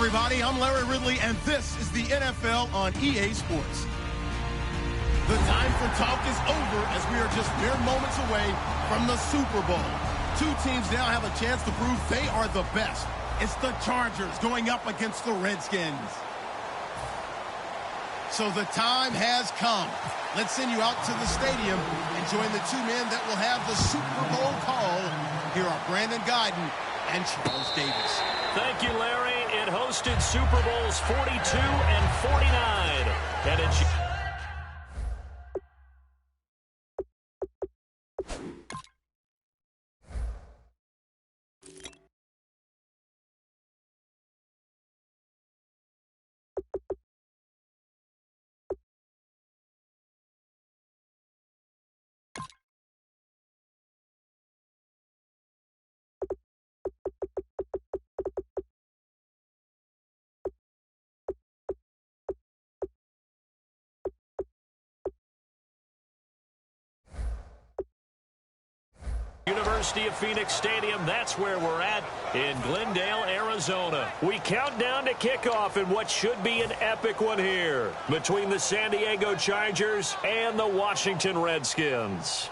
everybody, I'm Larry Ridley, and this is the NFL on EA Sports. The time for talk is over as we are just mere moments away from the Super Bowl. Two teams now have a chance to prove they are the best. It's the Chargers going up against the Redskins. So the time has come. Let's send you out to the stadium and join the two men that will have the Super Bowl call. Here are Brandon Guyton and Charles Davis. Thank you, Larry. It hosted Super Bowls 42 and 49. And it's... University of Phoenix Stadium, that's where we're at in Glendale, Arizona. We count down to kickoff in what should be an epic one here between the San Diego Chargers and the Washington Redskins.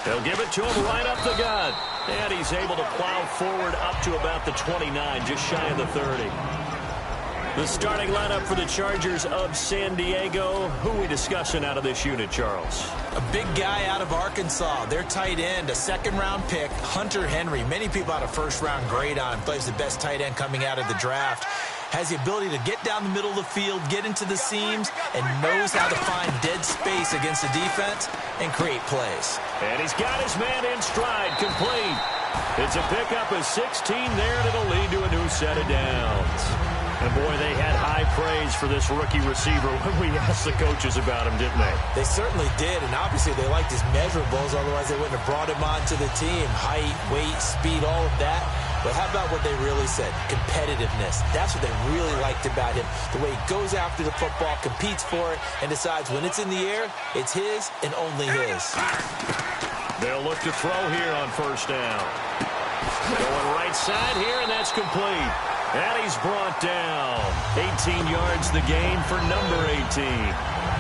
They'll give it to him right up the gut. And he's able to plow forward up to about the 29, just shy of the 30. The starting lineup for the Chargers of San Diego. Who are we discussing out of this unit, Charles? A big guy out of Arkansas. Their tight end, a second-round pick, Hunter Henry. Many people had a first-round grade on him. Plays the best tight end coming out of the draft. Has the ability to get down the middle of the field, get into the seams, and knows how to find dead space against the defense and create plays. And he's got his man in stride, complete. It's a pickup of 16 there, and it'll lead to a new set of downs. And, boy, they had high praise for this rookie receiver when we asked the coaches about him, didn't they? They certainly did, and obviously they liked his measurables, otherwise they wouldn't have brought him onto the team. Height, weight, speed, all of that. But how about what they really said? Competitiveness. That's what they really liked about him. The way he goes after the football, competes for it, and decides when it's in the air, it's his and only his. They'll look to throw here on first down. Going right side here, and that's complete. And he's brought down. 18 yards the gain for number 18.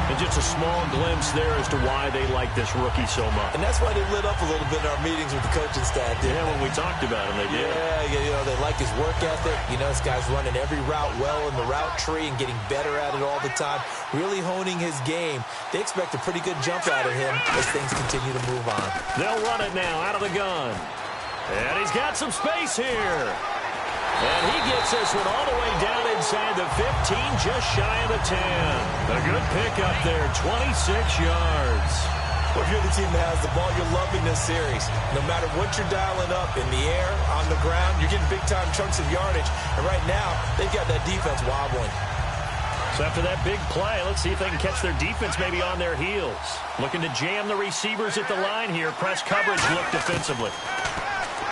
And just a small glimpse there as to why they like this rookie so much. And that's why they lit up a little bit in our meetings with the coaching staff, didn't when we talked about him, they did. Yeah, you know, they like his work ethic. You know, this guy's running every route well in the route tree and getting better at it all the time, really honing his game. They expect a pretty good jump out of him as things continue to move on. They'll run it now out of the gun. And he's got some space here. And he gets this one all the way down inside the 15, just shy of the 10. A good pickup there, 26 yards. Well, if you're the team that has the ball, you're loving this series. No matter what you're dialing up, in the air, on the ground, you're getting big-time chunks of yardage. And right now, they've got that defense wobbling. So after that big play, let's see if they can catch their defense maybe on their heels. Looking to jam the receivers at the line here. Press coverage look defensively.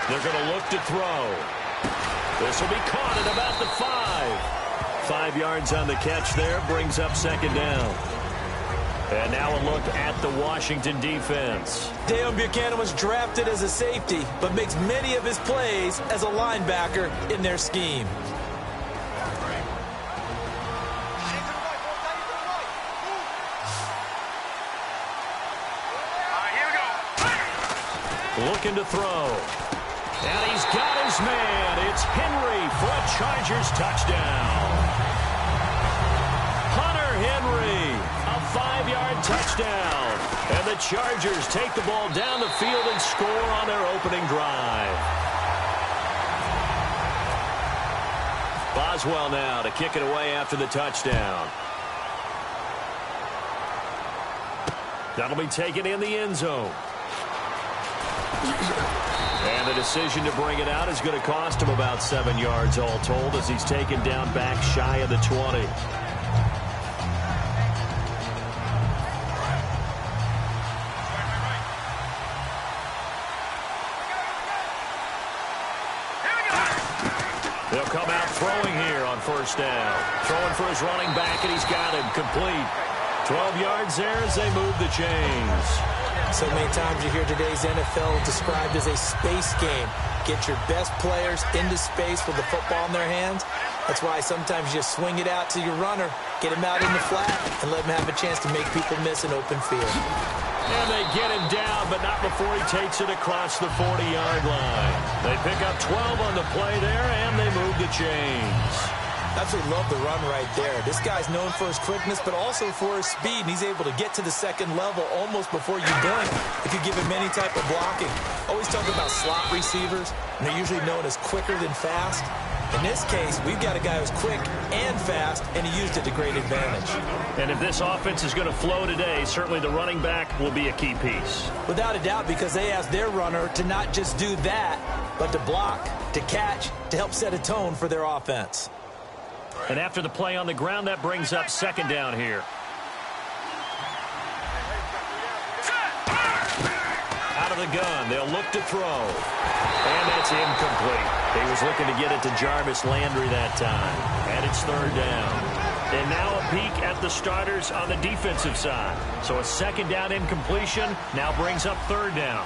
They're going to look to throw. This will be caught at about the 5. 5 yards on the catch there, brings up second down. And now a look at the Washington defense. Dale Buchanan was drafted as a safety, but makes many of his plays as a linebacker in their scheme. Looking to throw. And he's got his man. It's Henry for a Chargers touchdown. Hunter Henry, a 5-yard touchdown. And the Chargers take the ball down the field and score on their opening drive. Boswell now to kick it away after the touchdown. That'll be taken in the end zone. And the decision to bring it out is going to cost him about 7 yards all told as he's taken down back shy of the 20. come out throwing here on first down. Throwing for his running back, and he's got him complete. 12 yards there as they move the chains. So many times you hear today's NFL described as a space game. Get your best players into space with the football in their hands. That's why sometimes you just swing it out to your runner, get him out in the flat, and let him have a chance to make people miss an open field. And they get him down, but not before he takes it across the 40-yard line. They pick up 12 on the play there, and they move the chains. Absolutely love the run right there. This guy's known for his quickness, but also for his speed, and he's able to get to the second level almost before you blink if you give him any type of blocking. Always talk about slot receivers, and they're usually known as quicker than fast. In this case, we've got a guy who's quick and fast, and he used it to great advantage. And if this offense is going to flow today, certainly the running back will be a key piece. Without a doubt, because they asked their runner to not just do that, but to block, to catch, to help set a tone for their offense. And after the play on the ground, that brings up second down here. Out of the gun, they'll look to throw. And that's incomplete. He was looking to get it to Jarvis Landry that time. And it's third down. And now a peek at the starters on the defensive side. So a second down incompletion now brings up third down.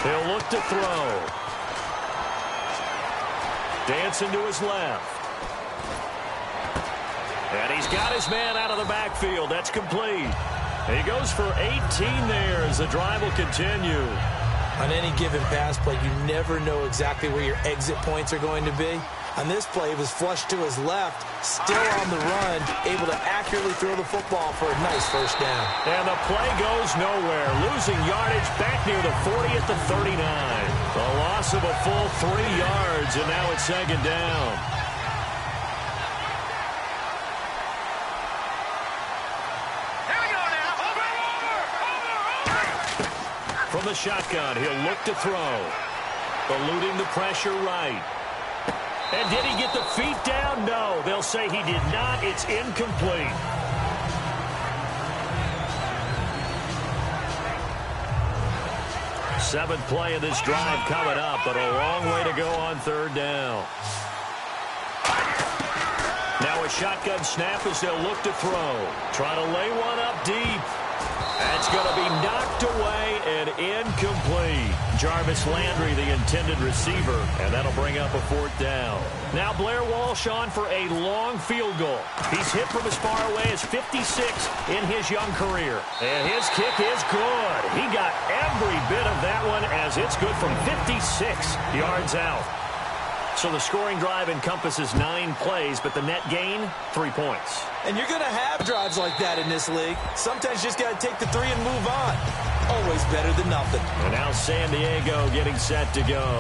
They'll look to throw. Dancing to his left. And he's got his man out of the backfield. That's complete. He goes for 18 there as the drive will continue. On any given pass play, you never know exactly where your exit points are going to be. On this play, he was flushed to his left, still on the run, able to accurately throw the football for a nice first down. And the play goes nowhere, losing yardage back near the 40 at the 39. A loss of a full 3 yards, and now it's second down. From the shotgun, he'll look to throw. Eluding the pressure right. And did he get the feet down? No. They'll say he did not. It's incomplete. Seventh play of this drive coming up, but a long way to go on third down. Now a shotgun snap as they'll look to throw. Trying to lay one up deep. That's going to be knocked away and incomplete. Jarvis Landry, the intended receiver, and that'll bring up a fourth down. Now Blair Walsh on for a long field goal. He's hit from as far away as 56 in his young career. And his kick is good. He got every bit of that one as it's good from 56 yards out. So the scoring drive encompasses 9 plays, but the net gain, 3 points. And you're going to have drives like that in this league. Sometimes you just got to take the 3 and move on. Always better than nothing. And now San Diego getting set to go.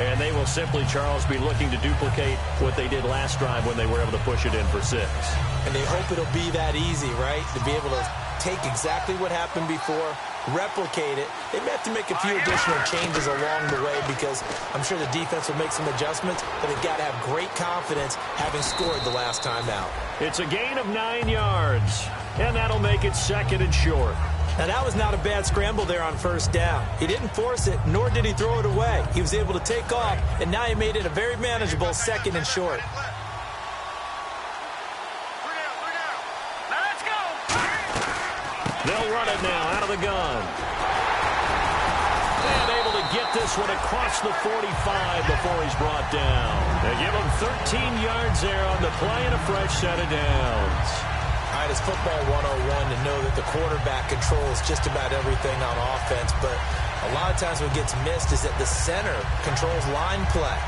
And they will simply, Charles, be looking to duplicate what they did last drive when they were able to push it in for 6. And they hope it'll be that easy, right? To be able to take exactly what happened before, replicate it. They may have to make a few additional changes along the way because I'm sure the defense will make some adjustments, but they've got to have great confidence having scored the last time out. It's a gain of 9 yards, and that'll make it second and short. Now, that was not a bad scramble there on first down. He didn't force it, nor did he throw it away. He was able to take off, and now he made it a very manageable second and short. They'll run it now out of the gun. And able to get this one across the 45 before he's brought down. They give him 13 yards there on the play and a fresh set of downs. All right, it's football 101 to know that the quarterback controls just about everything on offense, but a lot of times what gets missed is that the center controls line play.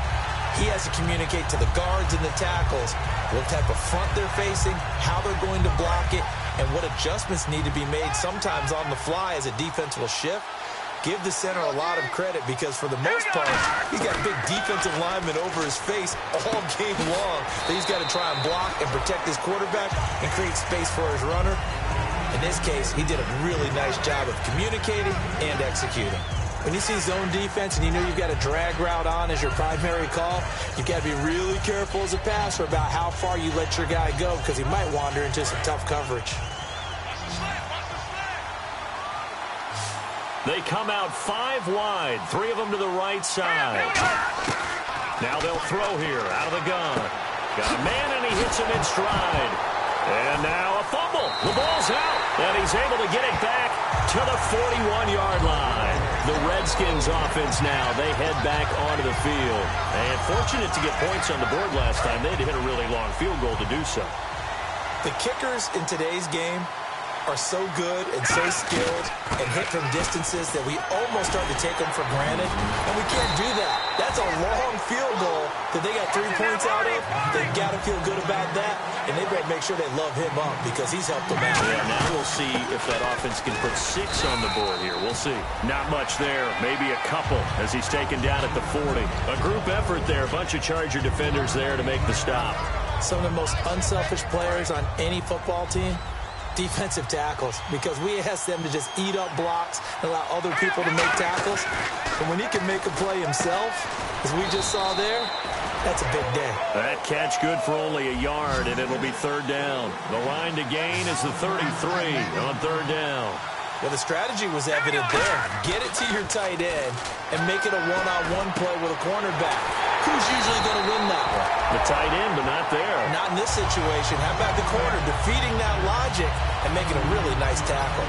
He has to communicate to the guards and the tackles what type of front they're facing, how they're going to block it, and what adjustments need to be made sometimes on the fly as a defense will shift. Give the center a lot of credit because for the most part, he's got big defensive linemen over his face all game long that he's got to try and block and protect his quarterback and create space for his runner. In this case, he did a really nice job of communicating and executing. When you see zone defense and you know you've got a drag route on as your primary call, you've got to be really careful as a passer about how far you let your guy go because he might wander into some tough coverage. They come out 5 wide, 3 of them to the right side. Now they'll throw here out of the gun. Got a man, and he hits him in stride. And now a fumble. The ball's out, and he's able to get it back to the 41-yard line. The Redskins offense now, they head back onto the field. And fortunate to get points on the board last time. They had to hit a really long field goal to do so. The kickers in today's game are so good and so skilled and hit from distances that we almost start to take them for granted, and we can't do that. That's a long field goal that they got 3 points out of. They've got to feel good about that, and they better make sure they love him up because he's helped them out. Yeah, now we'll see if that offense can put 6 on the board here. We'll see. Not much there, maybe a couple as he's taken down at the 40. A group effort there, a bunch of Charger defenders there to make the stop. Some of the most unselfish players on any football team, defensive tackles, because we ask them to just eat up blocks and allow other people to make tackles. But when he can make a play himself, as we just saw there, that's a big day. That catch good for only a yard, and it'll be 3rd down. The line to gain is the 33 on 3rd down. Well, the strategy was evident there. Get it to your tight end and make it a one-on-one play with a cornerback. Who's usually going to win that one? The tight end, but not there. Not in this situation. How about the corner defeating that logic and making a really nice tackle?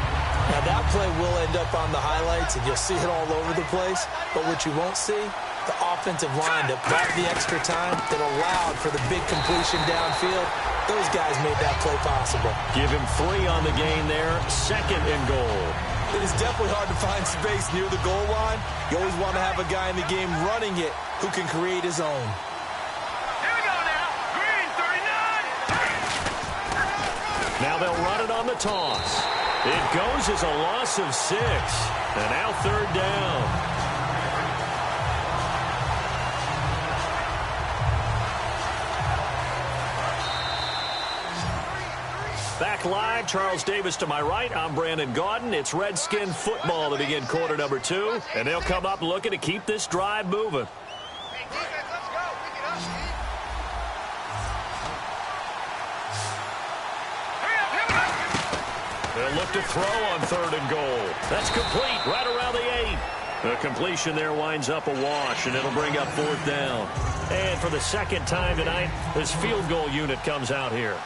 Now, that play will end up on the highlights, and you'll see it all over the place. But what you won't see, the offensive line that got the extra time, that allowed for the big completion downfield, those guys made that play possible. Give him 3 on the gain there. 2nd and goal. It is definitely hard to find space near the goal line. You always want to have a guy in the game running it who can create his own. Here we go now. Green, 39. Now they'll run it on the toss. It goes as a loss of 6. And now 3rd down. Back live, Charles Davis to my right. I'm Brandon Gaudin. It's Redskin football to begin quarter number 2. And they'll come up looking to keep this drive moving. Hey, defense, let's go. Pick it up, Steve. Hurry up, here we go. They'll look to throw on 3rd and goal. That's complete right around the 8. The completion there winds up a wash, and it'll bring up 4th down. And for the 2nd time tonight, this field goal unit comes out here.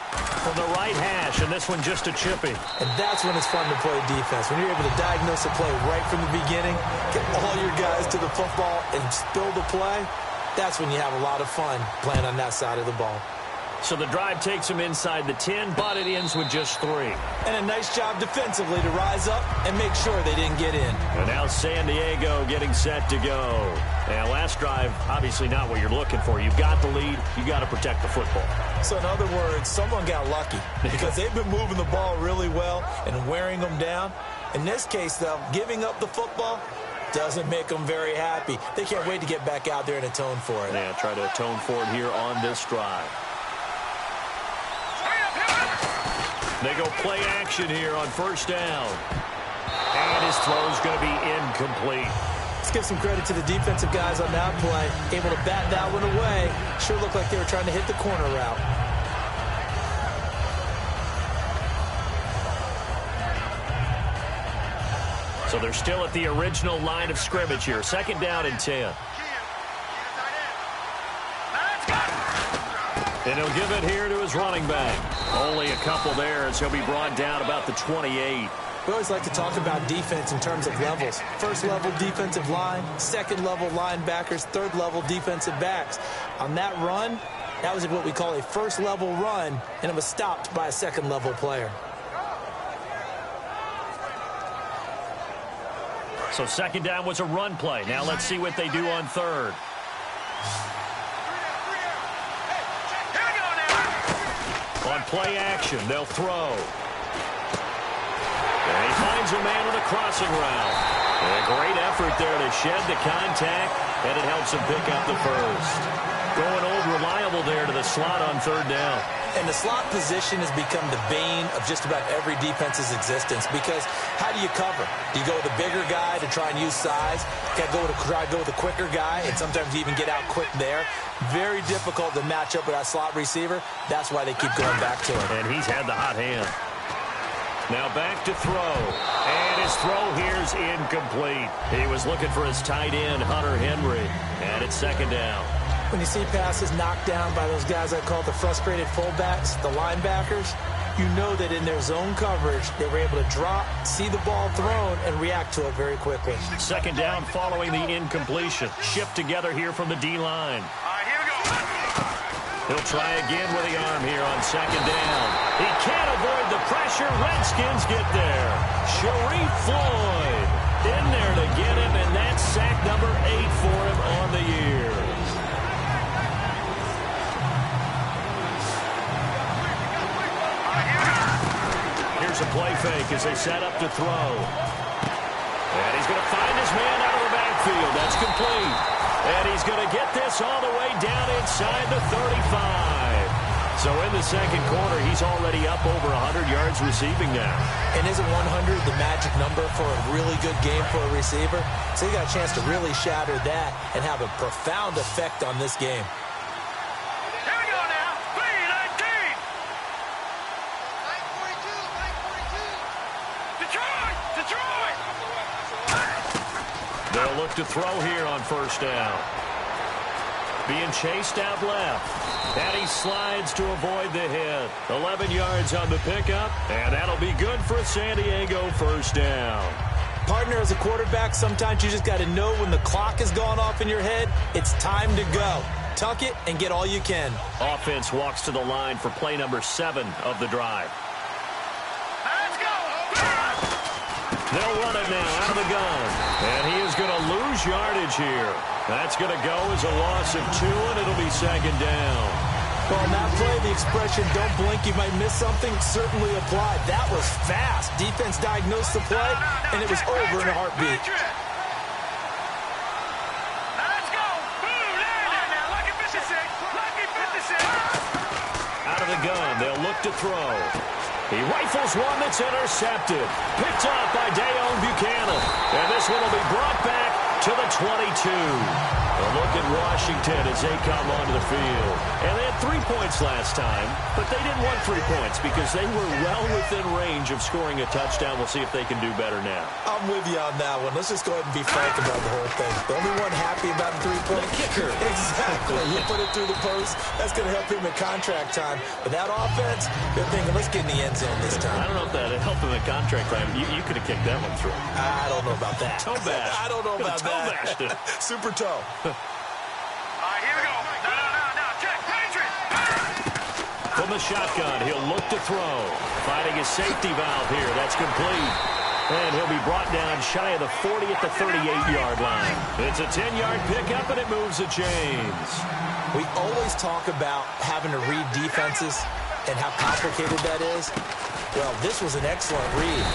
From the right hash, and this one just a chippy. And that's when it's fun to play defense. When you're able to diagnose a play right from the beginning, get all your guys to the football and spill the play, that's when you have a lot of fun playing on that side of the ball. So the drive takes them inside the 10, but it ends with just 3. And a nice job defensively to rise up and make sure they didn't get in. And now San Diego getting set to go. And last drive, obviously not what you're looking for. You've got the lead. You've got to protect the football. So in other words, someone got lucky because they've been moving the ball really well and wearing them down. In this case, though, giving up the football doesn't make them very happy. They can't wait to get back out there and atone for it. Yeah, try to atone for it here on this drive. They go play action here on 1st down. And his throw's going to be incomplete. Let's give some credit to the defensive guys on that play. Able to bat that one away. Sure looked like they were trying to hit the corner route. So they're still at the original line of scrimmage here. 2nd down and 10. And he'll give it here to his running back. Only a couple there as he'll be brought down about the 28. We always like to talk about defense in terms of levels. 1st level defensive line, 2nd level linebackers, 3rd level defensive backs. On that run, that was what we call a 1st level run, and it was stopped by a 2nd level player. So 2nd down was a run play. Now let's see what they do on 3rd. On play action, they'll throw. And he finds a man with a crossing route. And a great effort there to shed the contact, and it helps him pick up the 1st. Going old reliable there to the slot on 3rd down. And the slot position has become the bane of just about every defense's existence because how do you cover? Do you go with a bigger guy to try and use size? You got to try to go with a quicker guy, and sometimes you even get out quick there. Very difficult to match up with that slot receiver. That's why they keep going back to him. And he's had the hot hand. Now back to throw. And his throw here's incomplete. He was looking for his tight end, Hunter Henry. And it's 2nd down. When you see passes knocked down by those guys I call the frustrated fullbacks, the linebackers, you know that in their zone coverage, they were able to drop, see the ball thrown, and react to it very quickly. Second down following the incompletion. Shift together here from the D-line. All right, here we go. He'll try again with the arm here on second down. He can't avoid the pressure. Redskins get there. Sharif Floyd in there to get him, and that's sack number 8 for him on the year. Here's a play fake as they set up to throw. And he's going to find his man out of the backfield. That's complete. And he's going to get this all the way down inside the 35. So in the second quarter, he's already up over 100 yards receiving now. And isn't 100 the magic number for a really good game for a receiver? So he got a chance to really shatter that and have a profound effect on this game. Here we go now. 3-19. 9-42. Detroit! Detroit! They'll look to throw here on first down. Being chased out left. And he slides to avoid the hit. 11 yards on the pickup, and that'll be good for a San Diego first down. Partner, as a quarterback, sometimes you just got to know when the clock has gone off in your head, it's time to go. Tuck it and get all you can. Offense walks to the line for play number 7 of the drive. Let's go! They'll run it now out of the gun. And he is going to lose yardage here. That's going to go as a loss of 2, and it'll be second down. Well, on that play, the expression, don't blink, you might miss something, certainly applied. That was fast. Defense diagnosed the play, and it was over in a heartbeat. Let's go! Boom! Now, lucky 56. Lucky 56. Out of the gun, they'll look to throw. He rifles one that's intercepted. Picked up by Dayon Buchanan. And this one will be brought back to the 22. A look at Washington as they come onto the field. And they had 3 points last time, but they didn't want 3 points because they were well within range of scoring a touchdown. We'll see if they can do better now. I'm with you on that one. Let's just go ahead and be frank about the whole thing. The only one happy about the 3-point kicker. Exactly. You put it through the post. That's going to help him in contract time. But that offense, they're thinking, let's get in the end zone this time. I don't know if that helped him in contract time. You could have kicked that one through. I don't know about that. Toe bash. I don't know about that. Bashed it. Super toe. All right, here we go. No. Check. Patriot. From the shotgun, he'll look to throw. Finding his safety valve here. That's complete. And he'll be brought down shy of the 40 at the 38-yard line. It's a 10-yard pickup, and it moves the chains. We always talk about having to read defenses and how complicated that is. Well, this was an excellent read.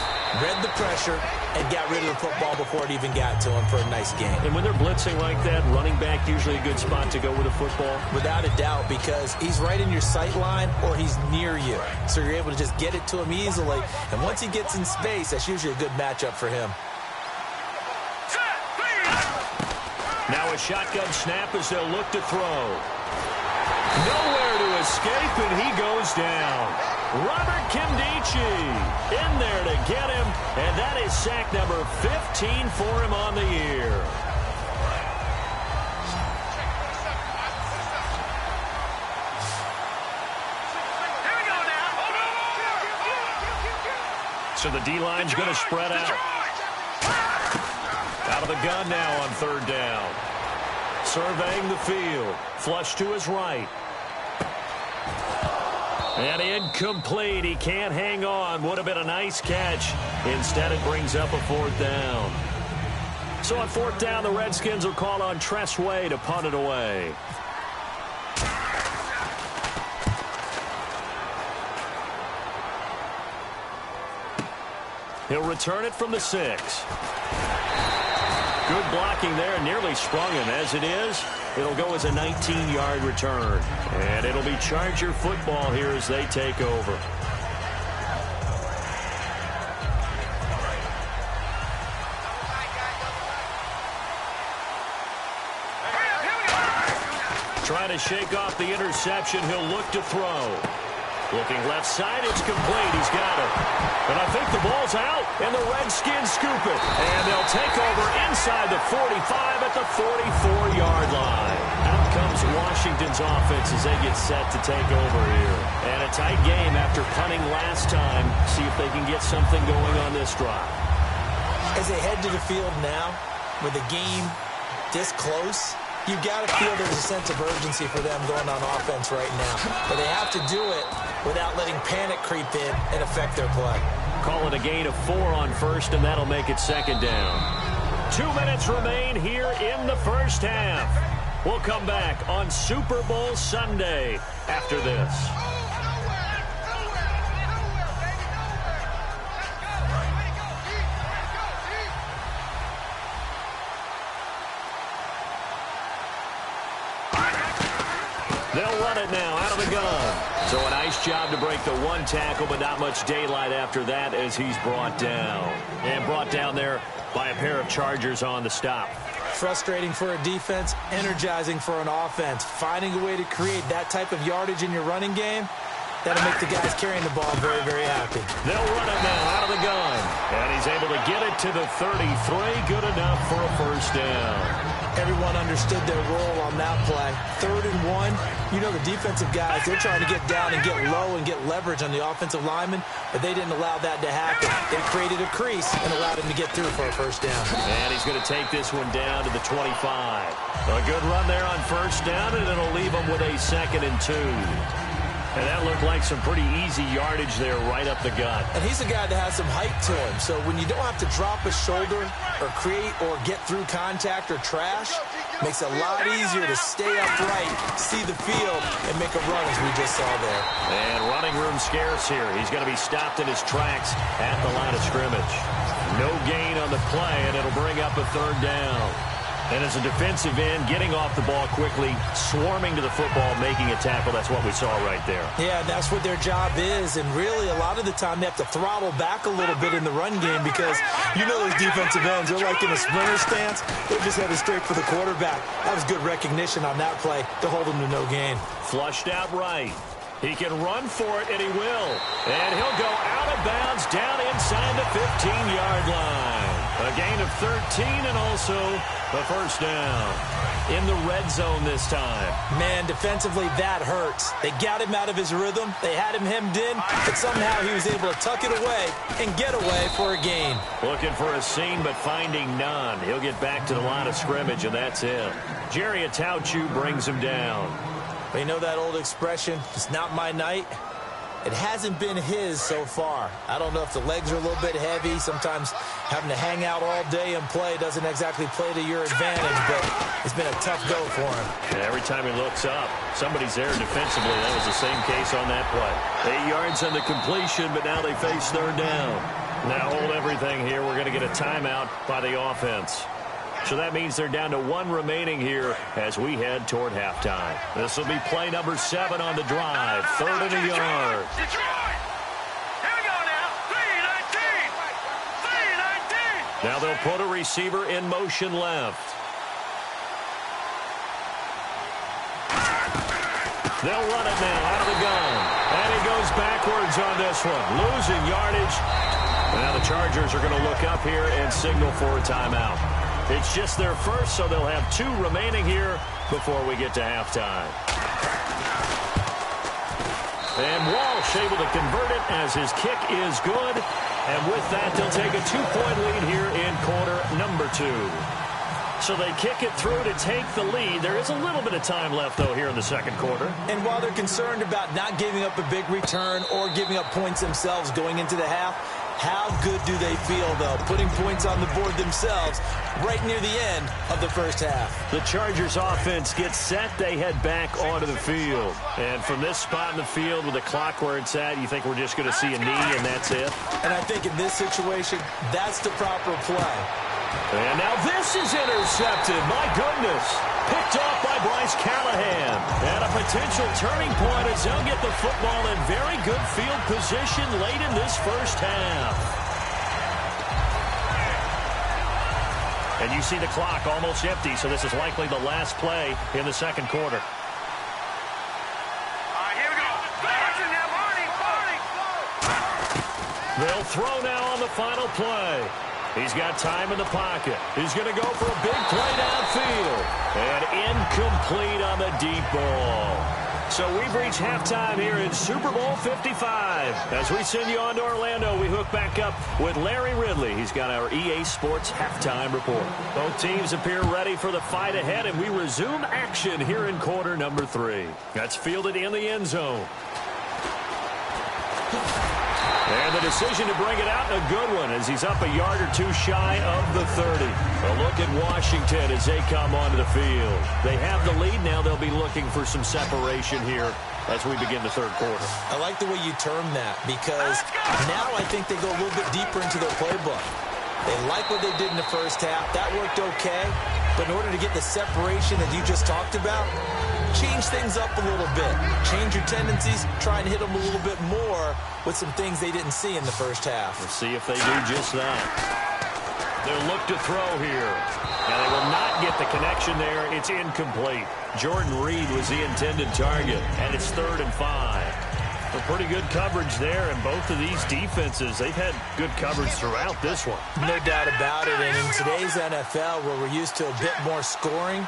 Read the pressure and got rid of the football before it even got to him for a nice game. And when they're blitzing like that, running back usually a good spot to go with a football? Without a doubt, because he's right in your sight line or he's near you. So you're able to just get it to him easily. And once he gets in space, that's usually a good matchup for him. Now a shotgun snap as they'll look to throw. Nowhere to escape, and he goes down. Robert Kimdichie in there to get him, and that is sack number 15 for him on the year. Here we go now. So the D-line's going to spread out. Out of the gun now on third down. Surveying the field. Flush to his right. And incomplete. He can't hang on. Would have been a nice catch. Instead, it brings up a fourth down. So on fourth down, the Redskins will call on Tress Way to punt it away. He'll return it from the 6. Good blocking there, nearly sprung him. As it is, it'll go as a 19-yard return. And it'll be Charger football here as they take over. Trying to shake off the interception. He'll look to throw. Looking left side, it's complete. He's got it. And I think the ball's out, and the Redskins scoop it. And they'll take over inside the 45 at the 44-yard line. Out comes Washington's offense as they get set to take over here. And a tight game after punting last time. See if they can get something going on this drive. As they head to the field now, with the game this close, you've got to feel there's a sense of urgency for them going on offense right now. But they have to do it without letting panic creep in and affect their play. Call it a gain of 4 on first, and that'll make it second down. 2 minutes remain here in the first half. We'll come back on Super Bowl Sunday after this. They'll run it now out of the gun. So a nice job to break the one tackle, but not much daylight after that as he's brought down. And brought down there by a pair of Chargers on the stop. Frustrating for a defense, energizing for an offense. Finding a way to create that type of yardage in your running game, that'll make the guys carrying the ball very, very happy. They'll run it now out of the gun. And he's able to get it to the 33. Good enough for a first down. Everyone understood their role on that play. 3rd and 1. You know the defensive guys, they're trying to get down and get low and get leverage on the offensive lineman, but they didn't allow that to happen. They created a crease and allowed him to get through for a first down. And he's going to take this one down to the 25. A good run there on first down, and it'll leave him with a 2nd and 2. And that looked like some pretty easy yardage there right up the gut. And he's a guy that has some height to him. So when you don't have to drop a shoulder or create or get through contact or trash, makes it a lot easier to stay upright, see the field, and make a run as we just saw there. And running room scarce here. He's going to be stopped in his tracks at the line of scrimmage. No gain on the play, and it'll bring up a 3rd down. And as a defensive end, getting off the ball quickly, swarming to the football, making a tackle, that's what we saw right there. Yeah, that's what their job is. And really, a lot of the time, they have to throttle back a little bit in the run game because you know those defensive ends, they're like in a sprinter stance. They're just headed straight for the quarterback. That was good recognition on that play to hold them to no gain. Flushed out right. He can run for it, and he will. And he'll go out of bounds down inside the 15-yard line. A gain of 13 and also a first down. In the red zone this time. Man, defensively, that hurts. They got him out of his rhythm. They had him hemmed in, but somehow he was able to tuck it away and get away for a gain. Looking for a seam, but finding none. He'll get back to the line of scrimmage, and that's it. Jerry Atauchu brings him down. But you know that old expression, it's not my night? It hasn't been his so far. I don't know if the legs are a little bit heavy. Sometimes having to hang out all day and play doesn't exactly play to your advantage, but it's been a tough go for him. And every time he looks up, somebody's there defensively. That was the same case on that play. 8 yards on the completion, but now they face 3rd down. Now hold everything here. We're going to get a timeout by the offense. So that means they're down to 1 remaining here as we head toward halftime. This will be play number 7 on the drive. 3rd and a yard. Detroit! Here we go now. 3-19. 3-19. Now they'll put a receiver in motion left. They'll run it now out of the gun. And he goes backwards on this one. Losing yardage. And now the Chargers are going to look up here and signal for a timeout. It's just their first, so they'll have 2 remaining here before we get to halftime. And Walsh able to convert it as his kick is good. And with that, they'll take a 2-point lead here in quarter number 2. So they kick it through to take the lead. There is a little bit of time left, though, here in the second quarter. And while they're concerned about not giving up a big return or giving up points themselves going into the half, how good do they feel, though, putting points on the board themselves right near the end of the first half? The Chargers offense gets set. They head back onto the field. And from this spot in the field with the clock where it's at, you think we're just going to see a knee and that's it? And I think in this situation, that's the proper play. And now this is intercepted. My goodness. Picked off by Bryce Callahan. And a potential turning point as they'll get the football in very good field position late in this first half. And you see the clock almost empty, so this is likely the last play in the second quarter. Here we go. Marching now, Barney. They'll throw now on the final play. He's got time in the pocket. He's going to go for a big play downfield. And incomplete on the deep ball. So we've reached halftime here in Super Bowl 55. As we send you on to Orlando, we hook back up with Larry Ridley. He's got our EA Sports halftime report. Both teams appear ready for the fight ahead, and we resume action here in quarter number 3. That's fielded in the end zone. And the decision to bring it out, a good one, as he's up a yard or two shy of the 30. A look at Washington as they come onto the field. They have the lead now. They'll be looking for some separation here as we begin the third quarter. I like the way you term that, because now I think they go a little bit deeper into their playbook. They like what they did in the first half. That worked okay. But in order to get the separation that you just talked about, change things up a little bit. Change your tendencies. Try and hit them a little bit more with some things they didn't see in the first half. Let's see if they do just that. They'll look to throw here. Now, they will not get the connection there. It's incomplete. Jordan Reed was the intended target, and it's 3rd and 5. A pretty good coverage there, and both of these defenses, they've had good coverage throughout this one. No doubt about it, and in today's NFL, where we're used to a bit more scoring,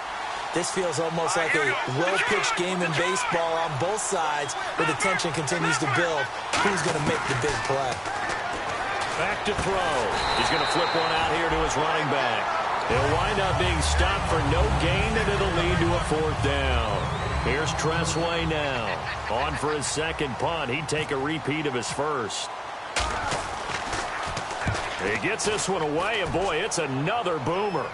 this feels almost like a well-pitched game in baseball on both sides, where the tension continues to build. Who's going to make the big play? Back to throw. He's going to flip one out here to his running back. He'll wind up being stopped for no gain, and it'll lead to a 4th down. Here's Tressway now. On for his second punt. He'd take a repeat of his first. He gets this one away, and boy, it's another boomer.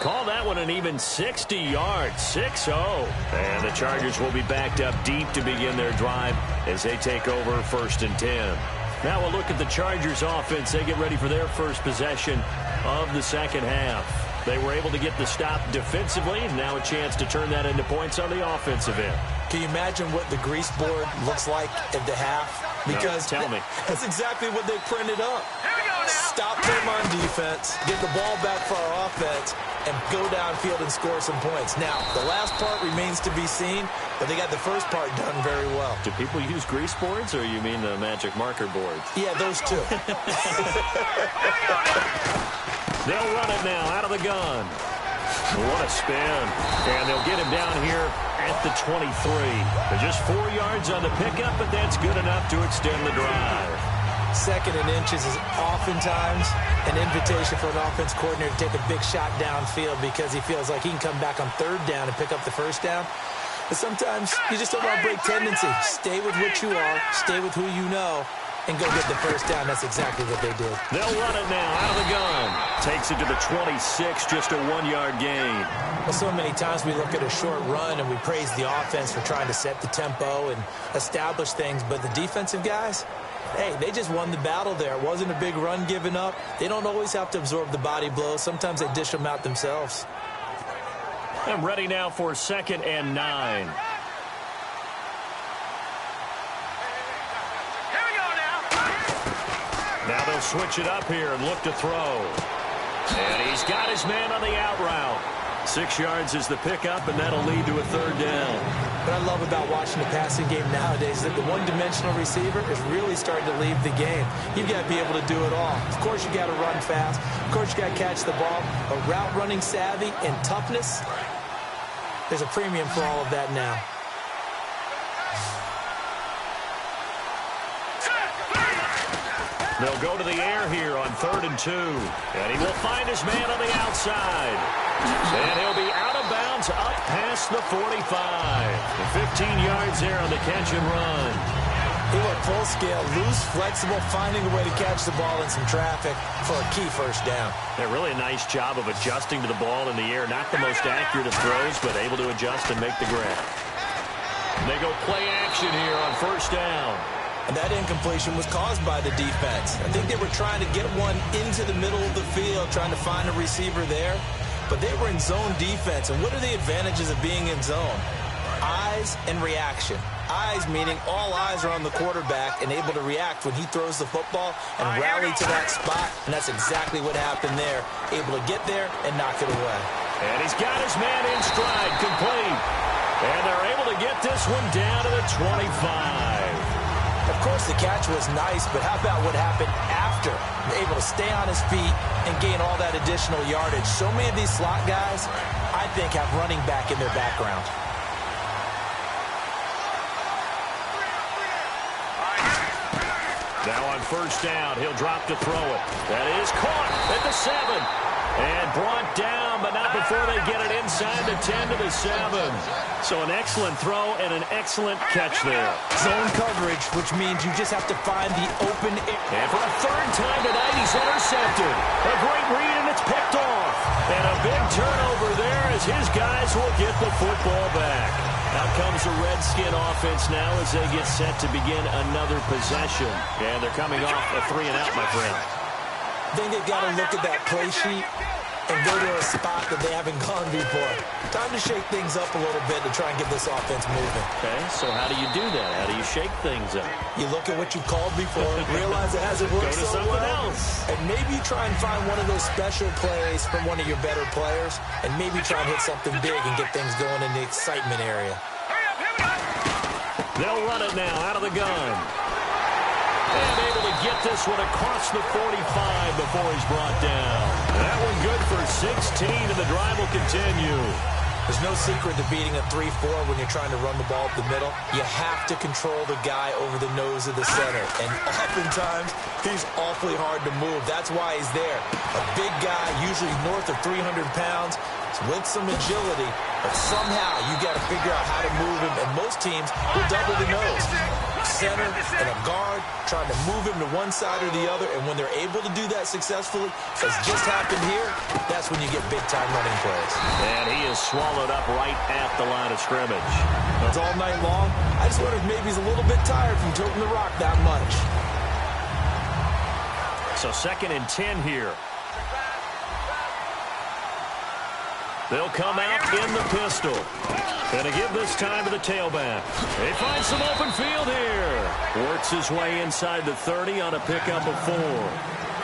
Call that one an even 60 yards, 6-0. And the Chargers will be backed up deep to begin their drive as they take over 1st and 10. Now we'll look at the Chargers offense. They get ready for their first possession of the second half. They were able to get the stop defensively, and now a chance to turn that into points on the offensive end. Can you imagine what the grease board looks like at the half? Because no, tell me. That's exactly what they printed up. Stop them on defense, get the ball back for our offense, and go downfield and score some points. Now, the last part remains to be seen, but they got the first part done very well. Do people use grease boards, or you mean the magic marker boards? Yeah, those two. They'll run it now out of the gun. What a spin. And they'll get him down here at the 23. They're just 4 yards on the pickup, but that's good enough to extend the drive. 2nd and inches is oftentimes an invitation for an offense coordinator to take a big shot downfield because he feels like he can come back on 3rd down and pick up the 1st down. But sometimes you just don't want to break tendency. Stay with what you are, stay with who you know, and go get the 1st down. That's exactly what they did. They'll run it now out of the gun. Takes it to the 26, just a 1-yard gain. Well, so many times we look at a short run and we praise the offense for trying to set the tempo and establish things, but the defensive guys, hey, they just won the battle there. It wasn't a big run given up. They don't always have to absorb the body blows. Sometimes they dish them out themselves. I'm ready now for 2nd and 9. Now they'll switch it up here and look to throw. And he's got his man on the out route. 6 yards is the pickup, and that'll lead to a 3rd down. What I love about watching the passing game nowadays is that the one-dimensional receiver is really starting to leave the game. You've got to be able to do it all. Of course, you got to run fast. Of course, you got to catch the ball. But route running savvy and toughness, there's a premium for all of that now. They'll go to the air here on 3rd and 2. And he will find his man on the outside. And he'll be out of bounds up past the 45. 15 yards there on the catch and run. He went full scale, loose, flexible, finding a way to catch the ball in some traffic for a key 1st down. Yeah, really a nice job of adjusting to the ball in the air. Not the most accurate of throws, but able to adjust and make the grab. They go play action here on 1st down. And that incompletion was caused by the defense. I think they were trying to get one into the middle of the field, trying to find a receiver there. But they were in zone defense. And what are the advantages of being in zone? Eyes and reaction. Eyes meaning all eyes are on the quarterback and able to react when he throws the football and rally to that spot. And that's exactly what happened there. Able to get there and knock it away. And he's got his man in stride, complete. And they're able to get this one down to the 25. course, the catch was nice, but how about what happened after? Able to stay on his feet and gain all that additional yardage. So many of these slot guys, I think, have running back in their background. Now on first down, he'll drop to throw it. That is caught at the 7. And brought down, but not before they get it inside the 10 to the 7. So an excellent throw and an excellent catch there. Zone coverage, which means you just have to find the open area. And for a third time tonight, he's intercepted. A great read, and it's picked off. And a big turnover there as his guys will get the football back. Out comes the Redskin offense now as they get set to begin another possession. And they're coming off a 3-and-out, my friend. I think they've got to look at that play sheet and go to a spot that they haven't gone before. Time to shake things up a little bit to try and get this offense moving. Okay, so how do you do that? How do you shake things up? You look at what you called before, realize it hasn't worked so well, and maybe try and find one of those special plays from one of your better players, and maybe try and hit something big and get things going in the excitement area. They'll run it now out of the gun. And able to get this one across the 45 before he's brought down. That one good for 16, and the drive will continue. There's no secret to beating a 3-4 when you're trying to run the ball up the middle. You have to control the guy over the nose of the center. And oftentimes, he's awfully hard to move. That's why he's there. A big guy, usually north of 300 pounds, with some agility. But somehow, you got to figure out how to move him. And most teams will double the nose. Center and a guard trying to move him to one side or the other, and when they're able to do that successfully, as just happened here, that's when you get big-time running plays. And he is swallowed up right at the line of scrimmage. It's all night long. I just wonder if maybe he's a little bit tired from toting the rock that much. So 2nd and 10 here. They'll come out in the pistol. Going to give this time to the tailback. They find some open field here. Works his way inside the 30 on a pickup of 4.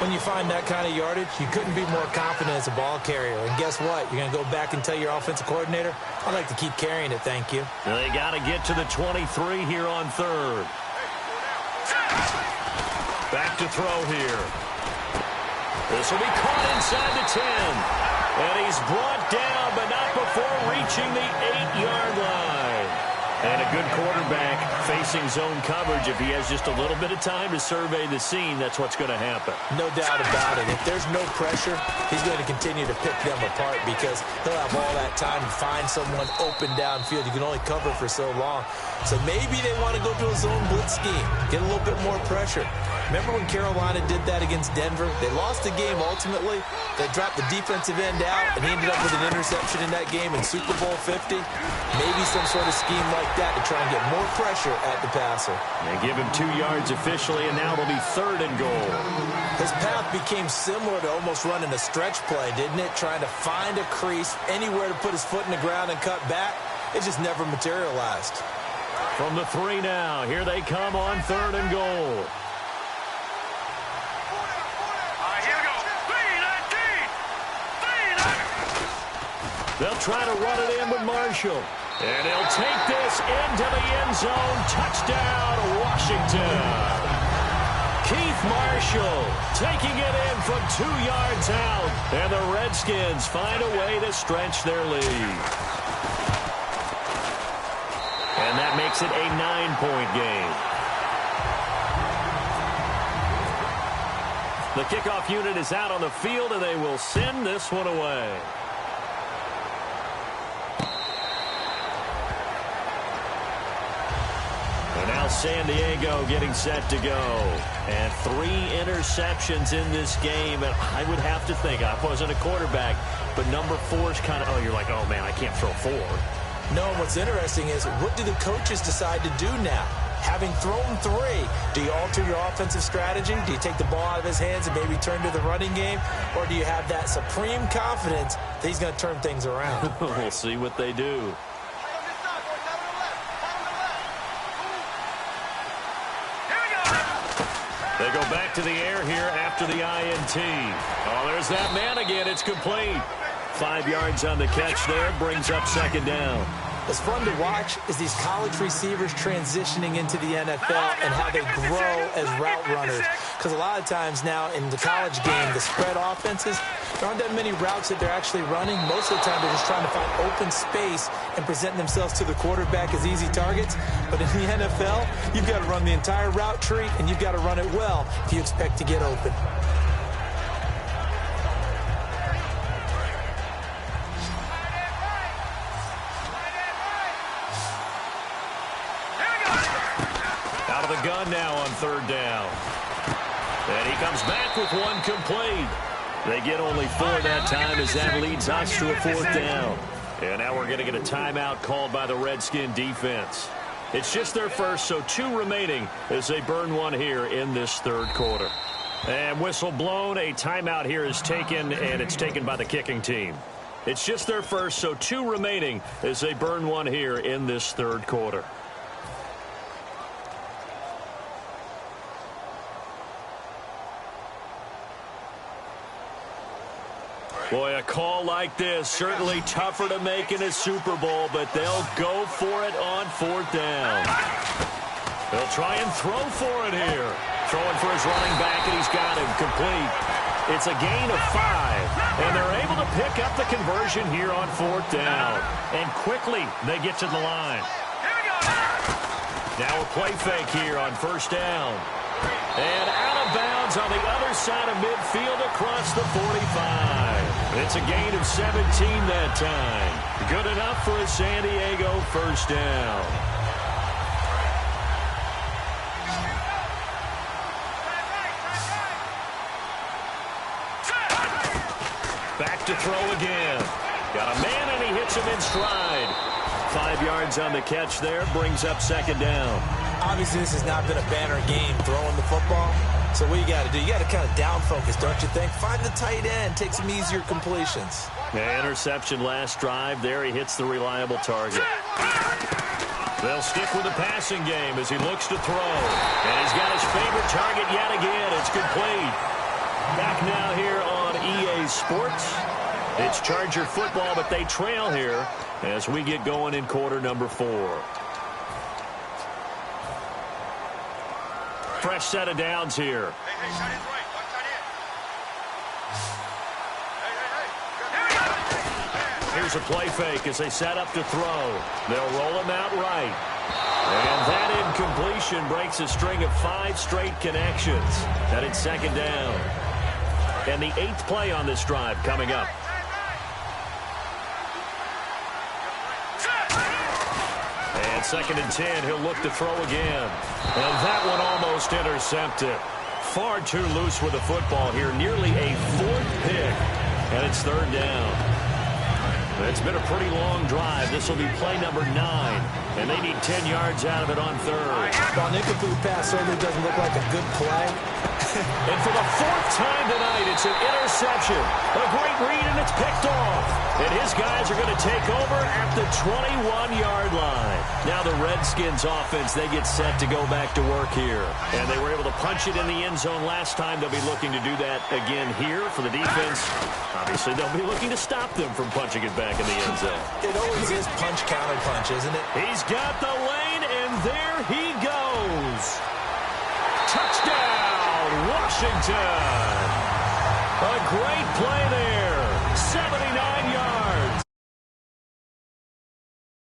When you find that kind of yardage, you couldn't be more confident as a ball carrier. And guess what? You're going to go back and tell your offensive coordinator, I'd like to keep carrying it, thank you. They got to get to the 23 here on 3rd. Back to throw here. This will be caught inside the 10. And he's brought down, but not before reaching the 8-yard line. And a good quarterback facing zone coverage. If he has just a little bit of time to survey the scene, that's what's going to happen. No doubt about it. If there's no pressure, he's going to continue to pick them apart because he'll have all that time to find someone open downfield. You can only cover for so long. So maybe they want to go to a zone blitz scheme, get a little bit more pressure. Remember when Carolina did that against Denver? They lost the game ultimately. They dropped the defensive end out, and he ended up with an interception in that game in Super Bowl 50. Maybe some sort of scheme like that to try and get more pressure at the passer. They give him 2 yards officially, and now it'll be 3rd and goal. His path became similar to almost running a stretch play, didn't it? Trying to find a crease, anywhere to put his foot in the ground and cut back. It just never materialized. From the 3 now, here they come on 3rd and goal. They'll try to run it in with Marshall. And he'll take this into the end zone. Touchdown, Washington. Keith Marshall taking it in from 2 yards out. And the Redskins find a way to stretch their lead. And that makes it a 9-point game. The kickoff unit is out on the field, and they will send this one away. San Diego getting set to go. And 3 interceptions in this game. And I would have to think, I wasn't a quarterback, but number 4 is kind of, oh, you're like, oh, man, I can't throw 4. No, what's interesting is what do the coaches decide to do now? Having thrown 3, do you alter your offensive strategy? Do you take the ball out of his hands and maybe turn to the running game? Or do you have that supreme confidence that he's going to turn things around? We'll see what they do. They go back to the air here after the INT. Oh, there's that man again. It's complete. 5 yards on the catch there. Brings up 2nd down. What's fun to watch is these college receivers transitioning into the NFL and how they grow as route runners. Because a lot of times now in the college game, the spread offenses, there aren't that many routes that they're actually running. Most of the time, they're just trying to find open space and present themselves to the quarterback as easy targets. But in the NFL, you've got to run the entire route tree, and you've got to run it well if you expect to get open. Out of the gun now on third down. And he comes back with one complete. They get only 4 that time as that leads us to a 4th down. And now we're going to get a timeout called by the Redskin defense. It's just their first, so 2 remaining as they burn one here in this third quarter. And whistle blown, a timeout here is taken, and it's taken by the kicking team. It's just their first, so 2 remaining as they burn one here in this third quarter. Boy, a call like this, certainly tougher to make in a Super Bowl, but they'll go for it on 4th down. They'll try and throw for it here. Throwing for his running back, and he's got him complete. It's a gain of 5, and they're able to pick up the conversion here on 4th down. And quickly, they get to the line. Now a play fake here on 1st down. And out of bounds on the other side of midfield across the 45. It's a gain of 17 that time. Good enough for a San Diego 1st down. Back to throw again. Got a man, and he hits him in stride. 5 yards on the catch there, brings up 2nd down. Obviously, this has not been a banner game throwing the football. So what you got to do, you got to kind of down focus, don't you think? Find the tight end, take some easier completions. Yeah, interception last drive. There he hits the reliable target. They'll stick with the passing game as he looks to throw. And he's got his favorite target yet again. It's complete. Back now here on EA Sports. It's Charger football, but they trail here as we get going in quarter number 4. Fresh set of downs here. Here's a play fake as they set up to throw. They'll roll him out right. And that incompletion breaks a string of 5 straight connections. And it's 2nd down. And the 8th play on this drive coming up. And 2nd and 10, he'll look to throw again. And that one almost intercepted. Far too loose with the football here. Nearly a 4th pick. And it's 3rd down. It's been a pretty long drive. This will be play number 9. And they need 10 yards out of it on 3rd. While incomplete pass certainly doesn't look like a good play. And for the 4th time tonight, it's an interception. A great read, and it's picked off. And his guys are going to take over at the 21-yard line. Now the Redskins offense, they get set to go back to work here. And they were able to punch it in the end zone last time. They'll be looking to do that again here for the defense. Obviously, they'll be looking to stop them from punching it back in the end zone. It always is punch, counter punch, isn't it? He's got the lane, and there he goes. Touchdown, Washington. A great play there.